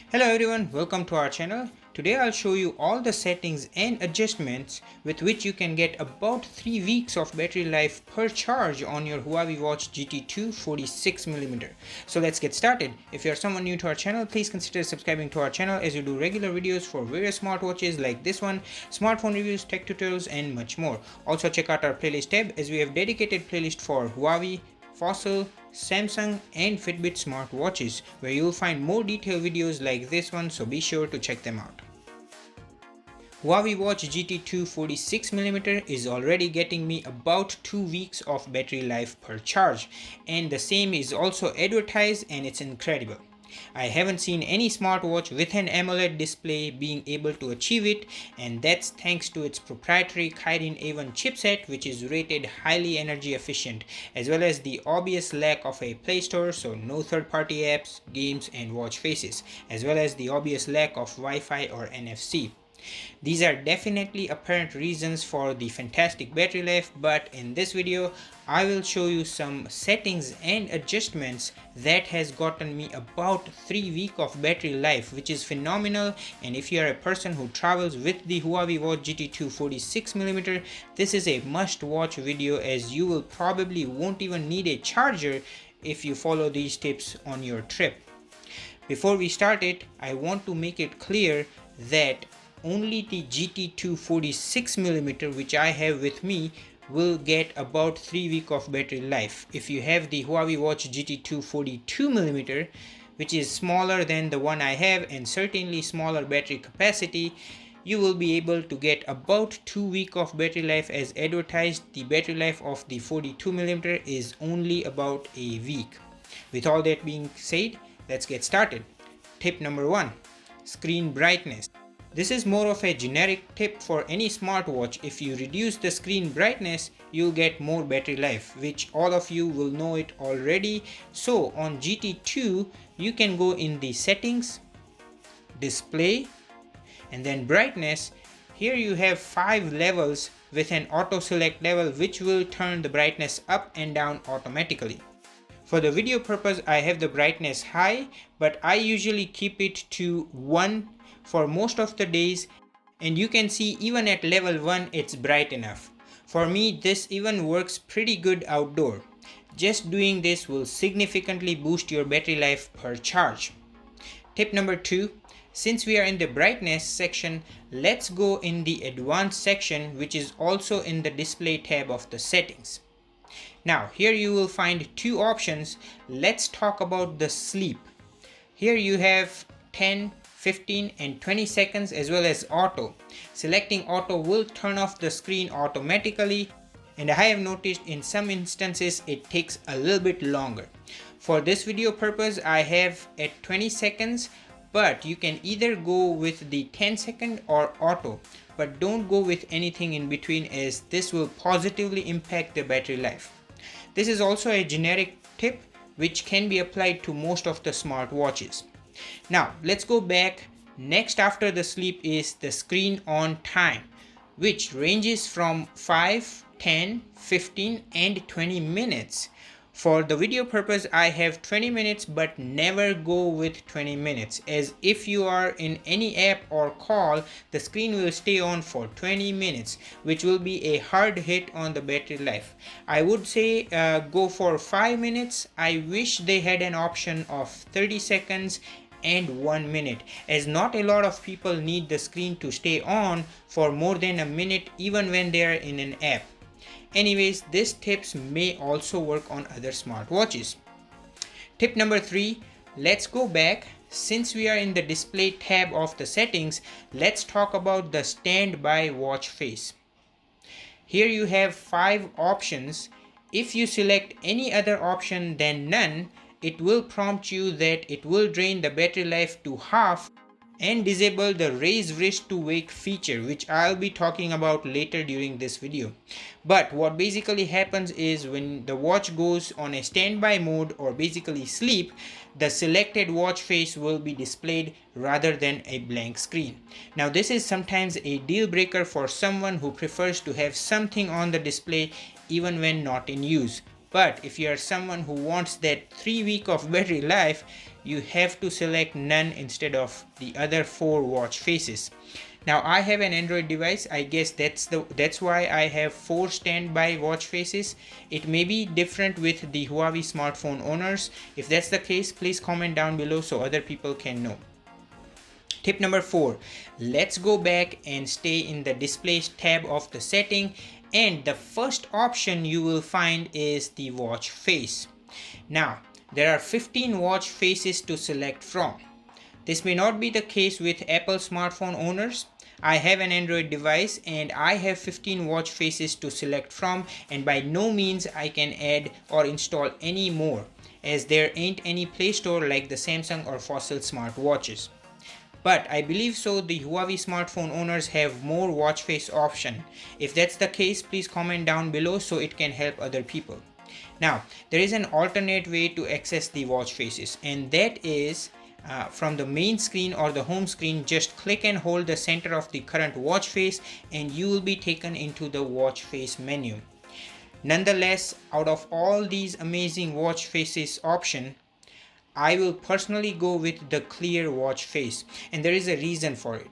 Hello everyone, welcome to our channel. Today I'll show you all the settings and adjustments with which you can get about 3 weeks of battery life per charge on your Huawei Watch GT 46mm. So let's get started. If you are someone new to our channel, please consider subscribing to our channel as we do regular videos for various smartwatches like this one, smartphone reviews, tech tutorials and much more. Also check out our playlist tab as we have dedicated playlist for Huawei, Fossil, Samsung and Fitbit smartwatches where you'll find more detailed videos like this one, so be sure to check them out. Huawei Watch GT 46mm is already getting me about 2 weeks of battery life per charge, and the same is also advertised and it's incredible. I haven't seen any smartwatch with an AMOLED display being able to achieve it, and that's thanks to its proprietary Kirin A1 chipset, which is rated highly energy efficient, as well as the obvious lack of a Play Store, so no third-party apps, games and watch faces, as well as the obvious lack of Wi-Fi or NFC. These are definitely apparent reasons for the fantastic battery life, but in this video I will show you some settings and adjustments that has gotten me about 3 weeks of battery life, which is phenomenal. And if you are a person who travels with the Huawei Watch GT 46mm, this is a must watch video as you will probably won't even need a charger if you follow these tips on your trip. Before we start it, I want to make it clear that only the GT 46mm which I have with me will get about 3 weeks of battery life. If you have the Huawei Watch GT 42mm, which is smaller than the one I have and certainly smaller battery capacity, you will be able to get about 2 weeks of battery life as advertised. The battery life of the 42mm is only about a week. With all that being said, let's get started. Tip number 1, screen brightness. This is more of a generic tip for any smartwatch. If you reduce the screen brightness, you'll get more battery life, which all of you will know it already. So on GT2, you can go in the settings, display, and then brightness. Here you have 5 levels with an auto select level which will turn the brightness up and down automatically. For the video purpose, I have the brightness high, but I usually keep it to 1 for most of the days, and you can see even at level 1 it's bright enough. For me, this even works pretty good outdoor. Just doing this will significantly boost your battery life per charge. Tip number 2, since we are in the brightness section, let's go in the advanced section, which is also in the display tab of the settings. Now here you will find 2 options. Let's talk about the sleep. Here you have 10, 15 and 20 seconds as well as auto. Selecting auto will turn off the screen automatically, and I have noticed in some instances it takes a little bit longer. For this video purpose I have at 20 seconds, but you can either go with the 10-second or auto, but don't go with anything in between as this will positively impact the battery life. This is also a generic tip which can be applied to most of the smartwatches. Now let's go back. Next after the sleep is the screen on time, which ranges from 5, 10, 15 and 20 minutes. For the video purpose I have 20 minutes, but never go with 20 minutes as if you are in any app or call, the screen will stay on for 20 minutes, which will be a hard hit on the battery life. I would say go for 5 minutes. I wish they had an option of 30 seconds and 1 minute, as not a lot of people need the screen to stay on for more than a minute even when they are in an app. Anyways, these tips may also work on other smartwatches. Tip number 3, let's go back. Since we are in the display tab of the settings, let's talk about the standby watch face. Here you have 5 options. If you select any other option than none, it will prompt you that it will drain the battery life to half and disable the raise wrist to wake feature, which I'll be talking about later during this video. But what basically happens is when the watch goes on a standby mode or basically sleep, the selected watch face will be displayed rather than a blank screen. Now this is sometimes a deal breaker for someone who prefers to have something on the display even when not in use. But if you are someone who wants that 3 week of battery life, you have to select none instead of the other 4 watch faces. Now I have an Android device. I guess that's why I have 4 standby watch faces. It may be different with the Huawei smartphone owners. If that's the case, please comment down below so other people can know. Tip number 4, let's go back and stay in the display tab of the setting, and the first option you will find is the watch face. Now there are 15 watch faces to select from. This may not be the case with Apple smartphone owners. I have an Android device and I have 15 watch faces to select from, and by no means I can add or install any more, as there ain't any Play Store like the Samsung or Fossil smartwatches. But I believe so the Huawei smartphone owners have more watch face option. If that's the case, please comment down below so it can help other people. Now there is an alternate way to access the watch faces, and that is from the main screen or the home screen. Just click and hold the center of the current watch face and you will be taken into the watch face menu. Nonetheless, out of all these amazing watch faces option, I will personally go with the clear watch face, and there is a reason for it.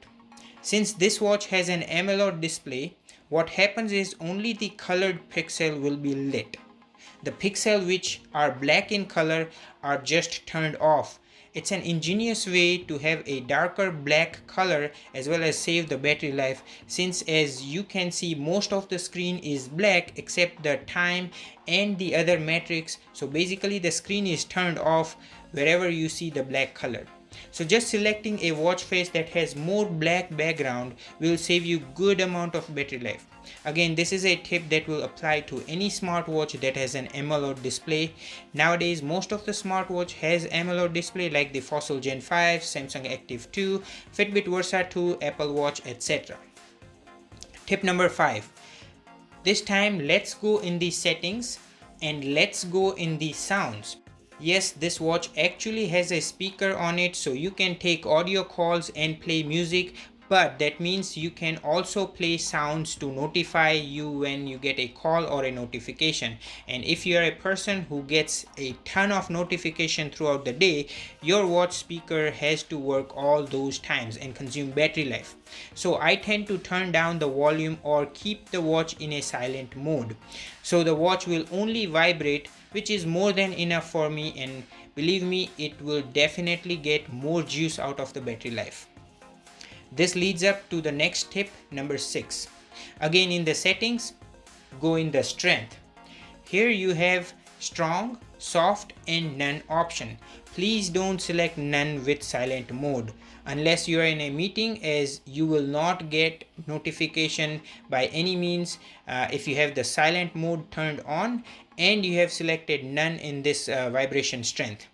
Since this watch has an AMOLED display, what happens is only the colored pixel will be lit. The pixels which are black in color are just turned off. It's an ingenious way to have a darker black color as well as save the battery life, since as you can see most of the screen is black except the time and the other metrics. So basically the screen is turned off wherever you see the black color. So just selecting a watch face that has more black background will save you good amount of battery life. Again, this is a tip that will apply to any smartwatch that has an AMOLED display. Nowadays most of the smartwatch has AMOLED display like the Fossil Gen 5, Samsung Active 2, Fitbit Versa 2, Apple Watch, etc. Tip number 5. This time let's go in the settings and let's go in the sounds. Yes, this watch actually has a speaker on it, so you can take audio calls and play music, but that means you can also play sounds to notify you when you get a call or a notification. And if you are a person who gets a ton of notification throughout the day, your watch speaker has to work all those times and consume battery life. So I tend to turn down the volume or keep the watch in a silent mode, so the watch will only vibrate, which is more than enough for me, and believe me, it will definitely get more juice out of the battery life. This leads up to the next tip, number 6. Again, in the settings, go in the strength. Here you have strong, soft and none option. Please don't select none with silent mode unless you are in a meeting, as you will not get notification by any means if you have the silent mode turned on and you have selected none in this vibration strength.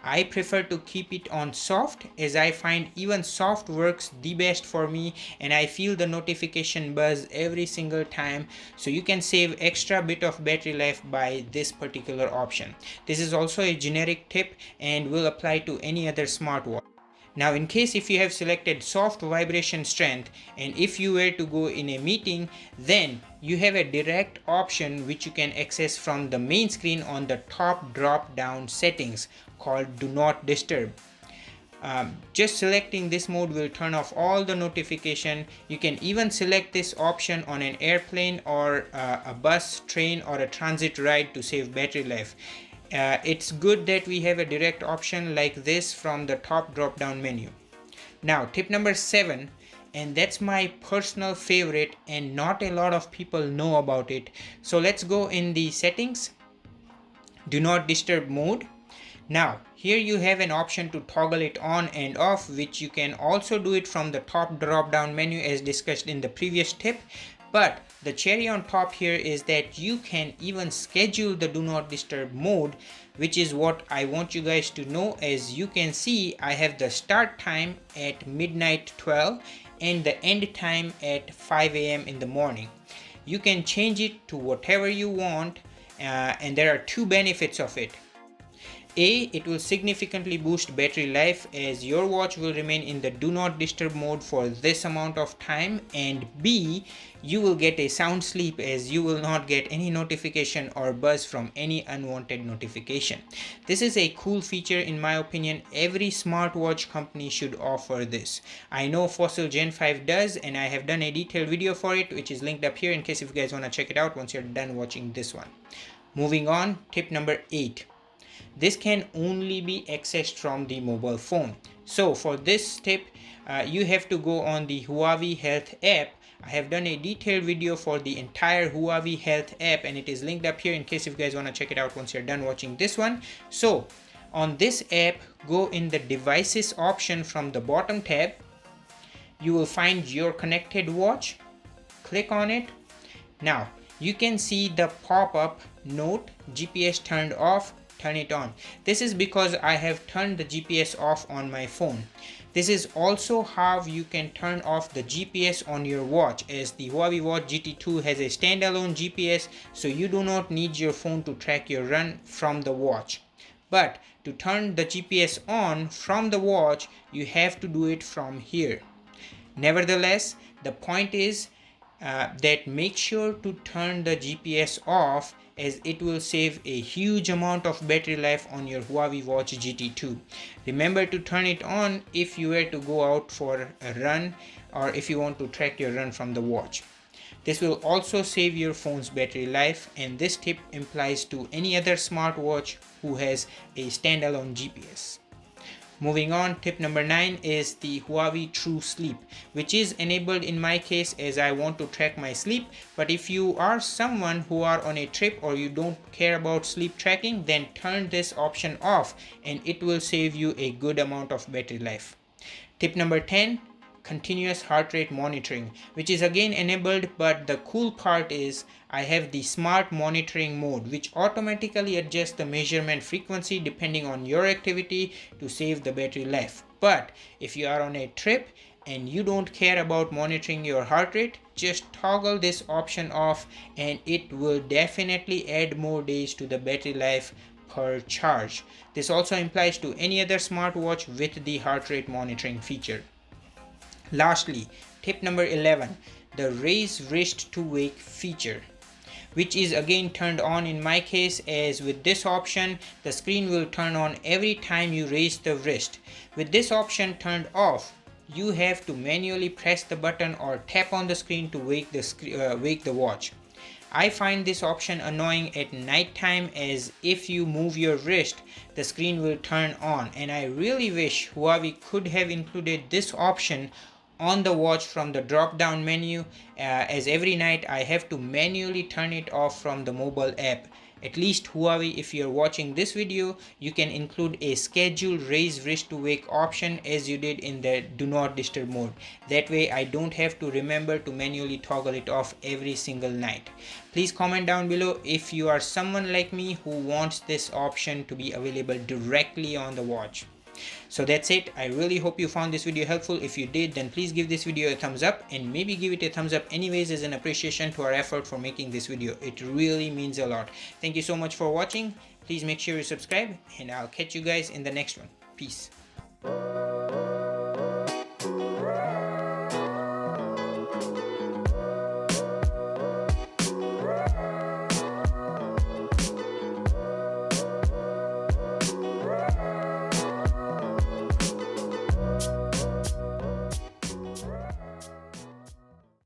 I prefer to keep it on soft, as I find even soft works the best for me and I feel the notification buzz every single time, so you can save extra bit of battery life by this particular option. This is also a generic tip and will apply to any other smartwatch. Now in case if you have selected soft vibration strength and if you were to go in a meeting, then you have a direct option which you can access from the main screen on the top drop down settings called do not disturb. Just selecting this mode will turn off all the notification. You can even select this option on an airplane or a bus, train or a transit ride to save battery life. It's good that we have a direct option like this from the top drop down menu. Now tip number 7, and that's my personal favorite and not a lot of people know about it. So let's go in the settings, do not disturb mode. Now here you have an option to toggle it on and off, which you can also do it from the top drop down menu as discussed in the previous tip. But the cherry on top here is that you can even schedule the do not disturb mode, which is what I want you guys to know. As you can see, I have the start time at midnight 12 and the end time at 5 a.m. in the morning. You can change it to whatever you want, and there are two benefits of it. A, it will significantly boost battery life as your watch will remain in the do not disturb mode for this amount of time, and B, you will get a sound sleep as you will not get any notification or buzz from any unwanted notification. This is a cool feature in my opinion. Every smartwatch company should offer this. I know Fossil Gen 5 does, and I have done a detailed video for it which is linked up here in case if you guys want to check it out once you're done watching this one. Moving on, tip number 8. This can only be accessed from the mobile phone. So for this tip, you have to go on the Huawei Health app. I have done a detailed video for the entire Huawei Health app and it is linked up here in case if you guys want to check it out once you're done watching this one. So on this app, go in the devices option from the bottom tab. You will find your connected watch. Click on it. Now you can see the pop-up note GPS turned off. Turn it on. This is because I have turned the GPS off on my phone. This is also how you can turn off the GPS on your watch, as the Huawei Watch GT 2 has a standalone GPS, so you do not need your phone to track your run from the watch. But to turn the GPS on from the watch, you have to do it from here. Nevertheless, the point is that make sure to turn the GPS off, as it will save a huge amount of battery life on your Huawei Watch GT 2. Remember to turn it on if you were to go out for a run or if you want to track your run from the watch. This will also save your phone's battery life, and this tip applies to any other smartwatch who has a standalone GPS. Moving on, tip number 9 is the Huawei True Sleep, which is enabled in my case as I want to track my sleep. But if you are someone who are on a trip or you don't care about sleep tracking, then turn this option off and it will save you a good amount of battery life. Tip number 10, continuous heart rate monitoring, which is again enabled, but the cool part is I have the smart monitoring mode which automatically adjusts the measurement frequency depending on your activity to save the battery life. But if you are on a trip and you don't care about monitoring your heart rate, just toggle this option off and it will definitely add more days to the battery life per charge. This also applies to any other smartwatch with the heart rate monitoring feature. Lastly, tip number 11, the raise wrist to wake feature, which is again turned on in my case, as with this option the screen will turn on every time you raise the wrist. With this option turned off, you have to manually press the button or tap on the screen to wake the watch. I find this option annoying at night time, as if you move your wrist the screen will turn on, and I really wish Huawei could have included this option on the watch from the drop down menu, as every night I have to manually turn it off from the mobile app. At least Huawei, if you're watching this video, you can include a scheduled raise wrist to wake option as you did in the do not disturb mode. That way I don't have to remember to manually toggle it off every single night. Please comment down below if you are someone like me who wants this option to be available directly on the watch. So that's it. I really hope you found this video helpful. If you did, then please give this video a thumbs up, and maybe give it a thumbs up anyways as an appreciation to our effort for making this video. It really means a lot. Thank you so much for watching. Please make sure you subscribe, and I'll catch you guys in the next one. Peace.